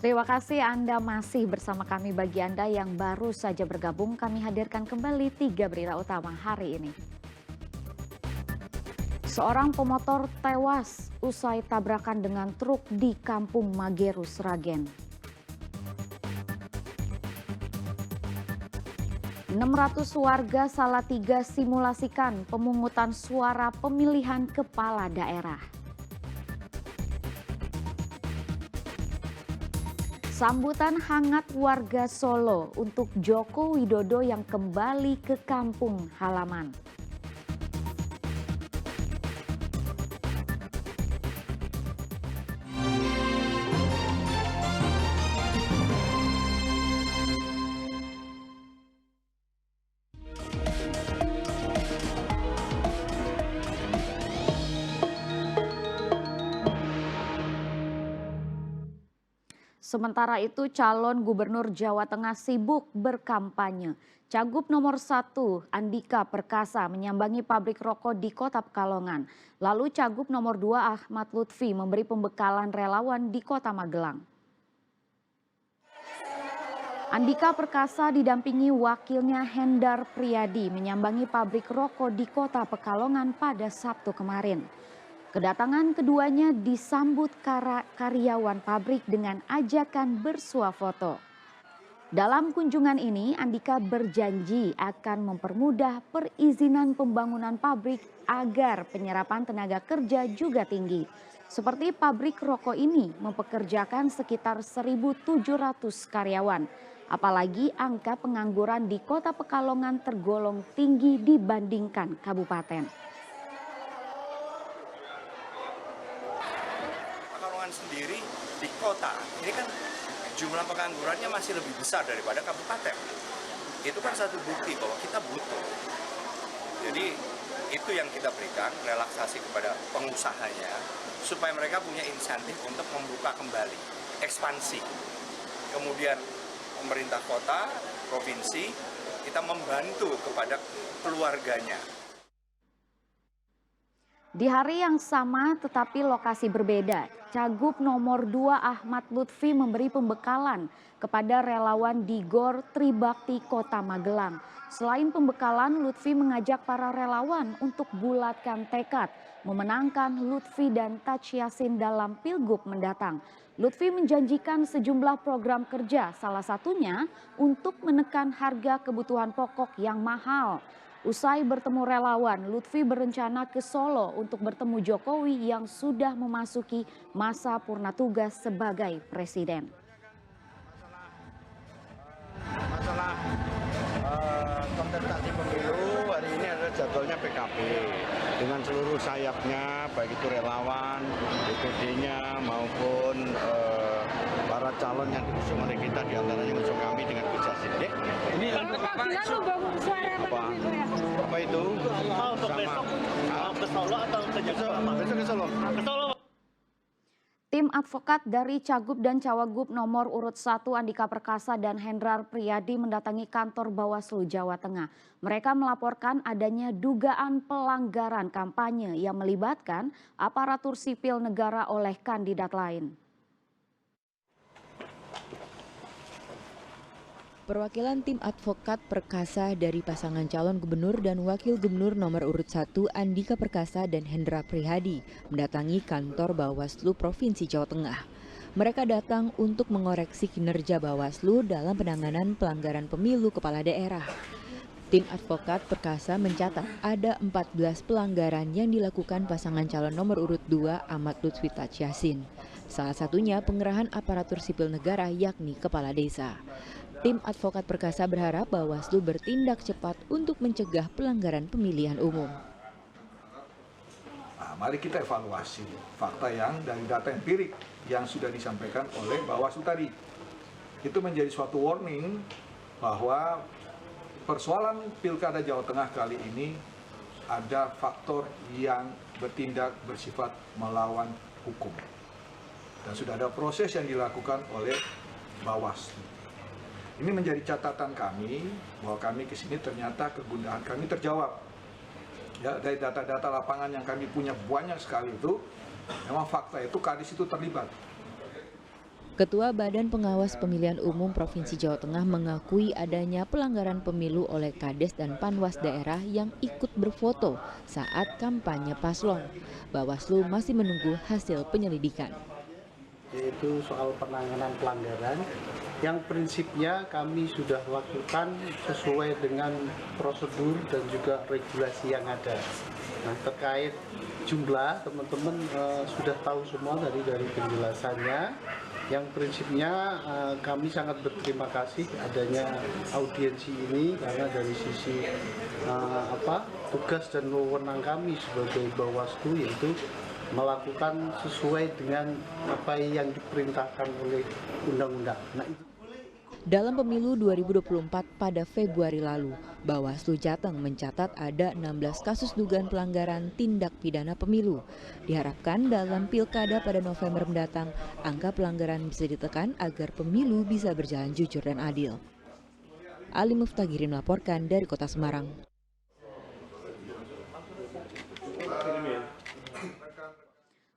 Terima kasih Anda masih bersama kami. Bagi Anda yang baru saja bergabung, kami hadirkan kembali 3 berita utama hari ini. Seorang pemotor tewas usai tabrakan dengan truk di Kampung Mageru, Sragen. 600 warga Salatiga simulasikan pemungutan suara pemilihan kepala daerah. Sambutan hangat warga Solo untuk Joko Widodo yang kembali ke kampung halaman. Sementara itu calon gubernur Jawa Tengah sibuk berkampanye. Cagup nomor 1 Andika Perkasa menyambangi pabrik rokok di Kota Pekalongan. Lalu Cagup nomor 2 Ahmad Lutfi memberi pembekalan relawan di Kota Magelang. Andika Perkasa didampingi wakilnya Hendar Priyadi menyambangi pabrik rokok di Kota Pekalongan pada Sabtu kemarin. Kedatangan keduanya disambut karyawan pabrik dengan ajakan bersuah foto. Dalam kunjungan ini, Andika berjanji akan mempermudah perizinan pembangunan pabrik agar penyerapan tenaga kerja juga tinggi. Seperti pabrik rokok ini mempekerjakan sekitar 1.700 karyawan. Apalagi angka pengangguran di Kota Pekalongan tergolong tinggi dibandingkan kabupaten. Sendiri di kota ini kan jumlah penganggurannya masih lebih besar daripada kabupaten. Itu kan satu bukti bahwa kita butuh. Jadi itu yang kita berikan relaksasi kepada pengusahanya supaya mereka punya insentif untuk membuka kembali, ekspansi. Kemudian pemerintah kota, provinsi, kita membantu kepada keluarganya. Di hari yang sama tetapi lokasi berbeda, Cagup nomor 2 Ahmad Lutfi memberi pembekalan kepada relawan di Gor Tribakti Kota Magelang. Selain pembekalan, Lutfi mengajak para relawan untuk bulatkan tekad memenangkan Lutfi dan Taj Yassin dalam Pilgub mendatang. Lutfi menjanjikan sejumlah program kerja, salah satunya untuk menekan harga kebutuhan pokok yang mahal. Usai bertemu relawan, Lutfi berencana ke Solo untuk bertemu Jokowi yang sudah memasuki masa purna tugas sebagai presiden. Masalah kontestasi pemilu hari ini adalah jadwalnya PKB dengan seluruh sayapnya, baik itu relawan, DPD-nya maupun para calon yang diusung oleh kita, diantaranya usung kami dengan Gus Yassin. Ini apa itu? Mau untuk besok ke Solo atau ke Jakarta? Besok ke Solo. Ke Solo. Tim advokat dari Cagup dan Cawagup nomor urut 1 Andika Perkasa dan Hendrar Priyadi mendatangi kantor Bawaslu Jawa Tengah. Mereka melaporkan adanya dugaan pelanggaran kampanye yang melibatkan aparatur sipil negara oleh kandidat lain. Perwakilan tim advokat Perkasa dari pasangan calon gubernur dan wakil gubernur nomor urut 1 Andika Perkasa dan Hendra Prihadi mendatangi kantor Bawaslu Provinsi Jawa Tengah. Mereka datang untuk mengoreksi kinerja Bawaslu dalam penanganan pelanggaran pemilu kepala daerah. Tim advokat Perkasa mencatat ada 14 pelanggaran yang dilakukan pasangan calon nomor urut 2 Ahmad Lutfi Taj Yassin. Salah satunya pengerahan aparatur sipil negara yakni kepala desa. Tim advokat Perkasa berharap Bawaslu bertindak cepat untuk mencegah pelanggaran pemilihan umum. Nah, mari kita evaluasi fakta yang dari data empirik yang sudah disampaikan oleh Bawaslu tadi. Itu menjadi suatu warning bahwa persoalan Pilkada Jawa Tengah kali ini ada faktor yang bertindak bersifat melawan hukum. Dan sudah ada proses yang dilakukan oleh Bawaslu. Ini menjadi catatan kami bahwa kami ke sini ternyata kegundahan kami terjawab. Ya, dari data-data lapangan yang kami punya banyak sekali itu, memang fakta itu Kadis itu terlibat. Ketua Badan Pengawas Pemilihan Umum Provinsi Jawa Tengah mengakui adanya pelanggaran pemilu oleh Kades dan Panwas daerah yang ikut berfoto saat kampanye paslon. Bawaslu masih menunggu hasil penyelidikan. Yaitu soal penanganan pelanggaran yang prinsipnya kami sudah lakukan sesuai dengan prosedur dan juga regulasi yang ada. Nah, terkait jumlah teman-teman sudah tahu semua dari penjelasannya. Yang prinsipnya kami sangat berterima kasih adanya audiensi ini karena dari sisi tugas dan wewenang kami sebagai Bawaslu yaitu melakukan sesuai dengan apa yang diperintahkan oleh undang-undang. Nah, itu. Dalam pemilu 2024 pada Februari lalu, Bawaslu Jateng mencatat ada 16 kasus dugaan pelanggaran tindak pidana pemilu. Diharapkan dalam pilkada pada November mendatang, angka pelanggaran bisa ditekan agar pemilu bisa berjalan jujur dan adil. Ali Muftagirin melaporkan dari Kota Semarang.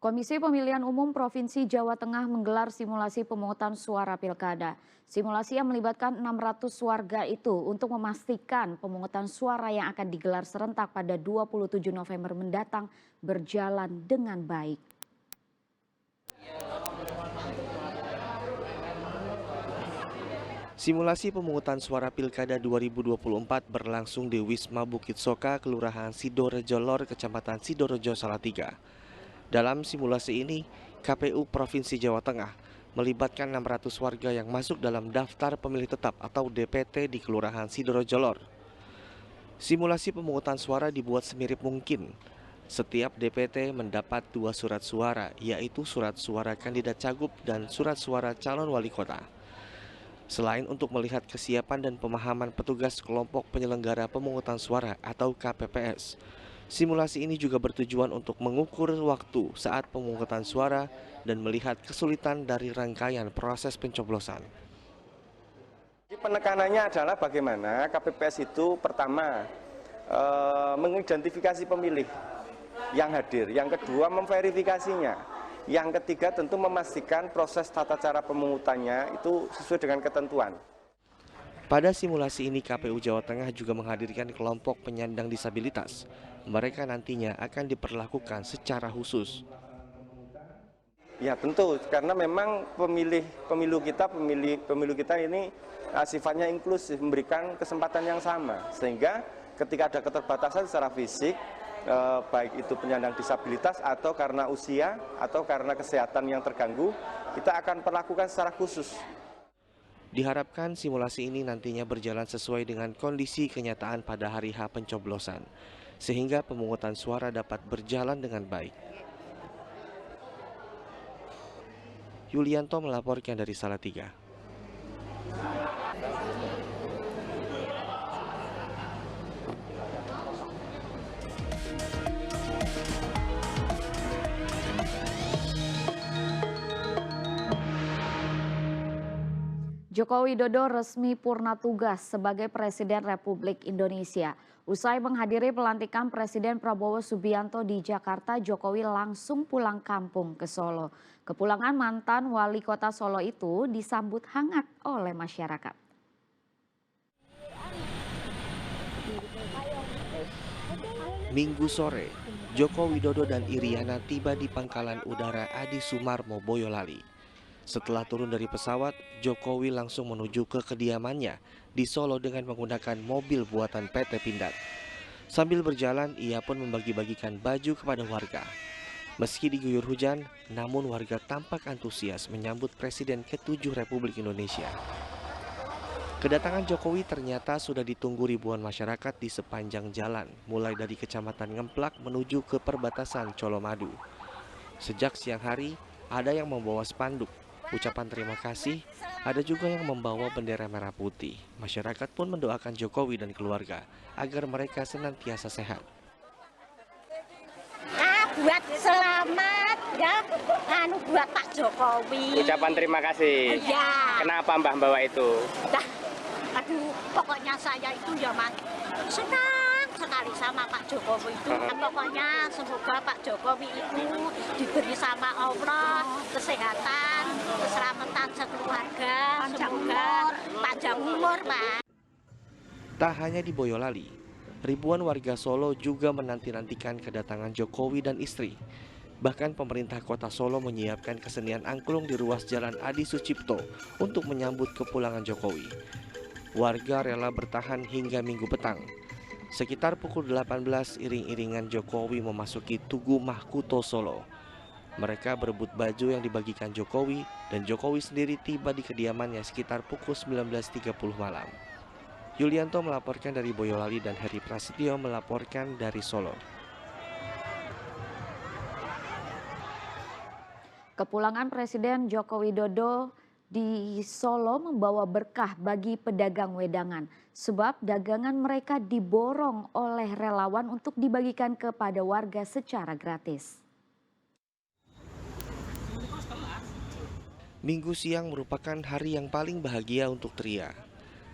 Komisi Pemilihan Umum Provinsi Jawa Tengah menggelar simulasi pemungutan suara pilkada. Simulasi yang melibatkan 600 warga itu untuk memastikan pemungutan suara yang akan digelar serentak pada 27 November mendatang berjalan dengan baik. Simulasi pemungutan suara Pilkada 2024 berlangsung di Wisma Bukit Soka, Kelurahan Sidorejo Lor, Kecamatan Sidorejo, Salatiga. Dalam simulasi ini, KPU Provinsi Jawa Tengah melibatkan 600 warga yang masuk dalam daftar pemilih tetap atau DPT di Kelurahan Sidorejo Lor. Simulasi pemungutan suara dibuat semirip mungkin. Setiap DPT mendapat 2 surat suara, yaitu surat suara kandidat cagup dan surat suara calon wali kota. Selain untuk melihat kesiapan dan pemahaman petugas kelompok penyelenggara pemungutan suara atau KPPS, simulasi ini juga bertujuan untuk mengukur waktu saat pemungutan suara dan melihat kesulitan dari rangkaian proses pencoblosan. Penekanannya adalah bagaimana KPPS itu pertama mengidentifikasi pemilih yang hadir, yang kedua memverifikasinya, yang ketiga tentu memastikan proses tata cara pemungutannya itu sesuai dengan ketentuan. Pada simulasi ini KPU Jawa Tengah juga menghadirkan kelompok penyandang disabilitas. Mereka nantinya akan diperlakukan secara khusus. Ya tentu, karena memang pemilu kita ini sifatnya inklusif, memberikan kesempatan yang sama, sehingga ketika ada keterbatasan secara fisik, baik itu penyandang disabilitas atau karena usia atau karena kesehatan yang terganggu, kita akan perlakukan secara khusus. Diharapkan simulasi ini nantinya berjalan sesuai dengan kondisi kenyataan pada hari H pencoblosan, sehingga pemungutan suara dapat berjalan dengan baik. Yulianto melaporkan dari Salatiga. Joko Widodo resmi purna tugas sebagai Presiden Republik Indonesia. Usai menghadiri pelantikan Presiden Prabowo Subianto di Jakarta, Jokowi langsung pulang kampung ke Solo. Kepulangan mantan wali kota Solo itu disambut hangat oleh masyarakat. Minggu sore, Joko Widodo dan Iriana tiba di Pangkalan Udara Adi Sumarmo, Boyolali. Setelah turun dari pesawat, Jokowi langsung menuju ke kediamannya di Solo dengan menggunakan mobil buatan PT Pindad. Sambil berjalan, ia pun membagi-bagikan baju kepada warga. Meski diguyur hujan, namun warga tampak antusias menyambut Presiden ke-7 Republik Indonesia. Kedatangan Jokowi ternyata sudah ditunggu ribuan masyarakat di sepanjang jalan, mulai dari Kecamatan Ngemplak menuju ke perbatasan Colomadu. Sejak siang hari, ada yang membawa spanduk, ucapan terima kasih, ada juga yang membawa bendera merah putih. Masyarakat pun mendoakan Jokowi dan keluarga agar mereka senantiasa sehat. Buat selamat ya, buat Pak Jokowi. Ucapan terima kasih. Iya. Kenapa Mbah bawa itu? Pokoknya saya itu ya Mas senang sekali sama Pak Jokowi itu. Pokoknya semoga Pak Jokowi itu diberi sama Allah kesehatan, keselamatan sekeluarga, semoga panjang umur, Pak. Tak hanya di Boyolali, ribuan warga Solo juga menanti-nantikan kedatangan Jokowi dan istri. Bahkan pemerintah kota Solo menyiapkan kesenian angklung di ruas Jalan Adi Sucipto untuk menyambut kepulangan Jokowi. Warga rela bertahan hingga Minggu petang. Sekitar pukul 18, iring-iringan Jokowi memasuki Tugu Mahkuto Solo. Mereka berebut baju yang dibagikan Jokowi, dan Jokowi sendiri tiba di kediamannya sekitar pukul 19.30 malam. Yulianto melaporkan dari Boyolali dan Heri Prasetyo melaporkan dari Solo. Kepulangan Presiden Joko Widodo di Solo membawa berkah bagi pedagang wedangan, sebab dagangan mereka diborong oleh relawan untuk dibagikan kepada warga secara gratis. Minggu siang merupakan hari yang paling bahagia untuk Tria,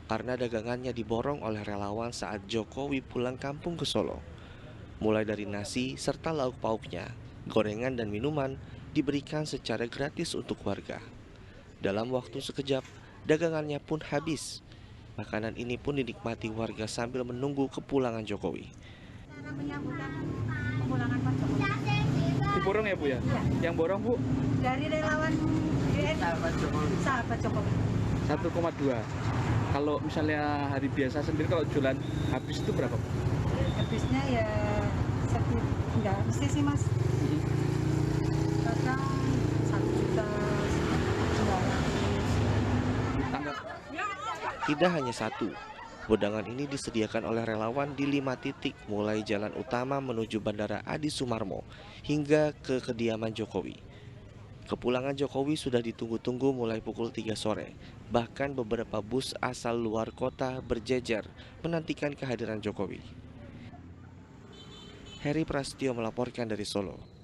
karena dagangannya diborong oleh relawan saat Jokowi pulang kampung ke Solo. Mulai dari nasi serta lauk pauknya, gorengan dan minuman diberikan secara gratis untuk warga. Dalam waktu sekejap, dagangannya pun habis. Makanan ini pun dinikmati warga sambil menunggu kepulangan Jokowi. Kepulangan Pak Jokowi. Diborong ya Bu ya? Iya. Yang borong Bu? Dari relawan Sahabat Jokowi. 1,2. Kalau misalnya hari biasa sendiri kalau jualan habis itu berapa? Habisnya ya enggak mesti sih Mas. Kadang 1 juta. Tidak hanya satu, wedangan ini disediakan oleh relawan di 5 titik mulai jalan utama menuju Bandara Adi Sumarmo hingga ke kediaman Jokowi. Kepulangan Jokowi sudah ditunggu-tunggu mulai pukul 3 sore. Bahkan beberapa bus asal luar kota berjejer menantikan kehadiran Jokowi. Heri Prasetyo melaporkan dari Solo.